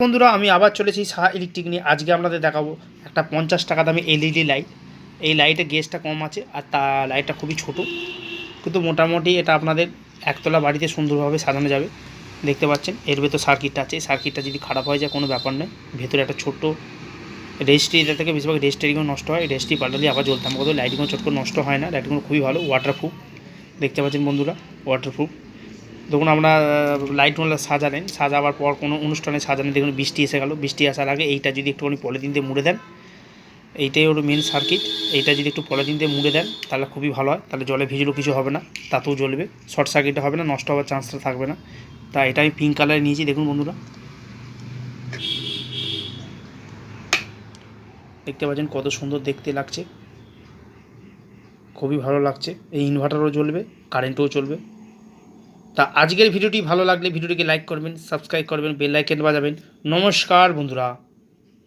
বন্ধুরা আমি আবার চলেছি সাহা ইলেকট্রিক নিয়ে। আজকে আপনাদের দেখাবো একটা 50 টাকা দামি এলইডি লাইট। এই লাইটের গেজটা কম আছে আর লাইটটা খুবই ছোট, কিন্তু মোটামুটি এটা আপনাদের একতলা বাড়িতে সুন্দরভাবে সাজানো যাবে। দেখতে পাচ্ছেন এর ভেতর সার্কিটটা আছে। সার্কিটটা যদি খারাপ হয়ে যায় কোনো ব্যাপার নয়, ভেতরে একটা ছোট্ট রেজিস্ট্রি, এটা থেকে বেশিরভাগ রেজিস্ট্রিগুলো নষ্ট হয়। রেজিস্ট্রি পাল্টালে আবার জ্বলতে হবে, কিন্তু লাইটগুলো চট করে নষ্ট হয় না। লাইটগুলো খুবই ভালো, ওয়াটারপ্রুফ। দেখতে পাচ্ছেন বন্ধুরা, ওয়াটারপ্রুফ। দেখুন আমরা লাইটগুলো সাজালেন, সাজাবার পর কোনো অনুষ্ঠানে সাজালেন, দেখুন বৃষ্টি এসে গেল। বৃষ্টি আসার আগে এইটা যদি একটুখানি পলিথিন দিয়ে মুড়ে দেন, এইটাই ওর মেন সার্কিট। এইটা যদি একটু পলিথিন দিয়ে মুড়ে দেন তাহলে খুবই ভালো হয়। তাহলে জলে ভিজলেও কিছু হবে না, তাতেও জ্বলবে, শর্ট সার্কিটটা হবে না, নষ্ট হওয়ার চান্সটা থাকবে না। তা এটা আমি পিঙ্ক কালারে নিয়েছি। দেখুন বন্ধুরা, দেখতে পাচ্ছেন কত সুন্দর দেখতে লাগছে, খুবই ভালো লাগছে। এই ইনভার্টারও জ্বলবে, কারেন্টও চলবে। তা আজকের ভিডিওটি ভালো লাগলে ভিডিওটিকে লাইক করবেন, সাবস্ক্রাইব করবেন, বেল আইকন বাজাবেন। নমস্কার বন্ধুরা।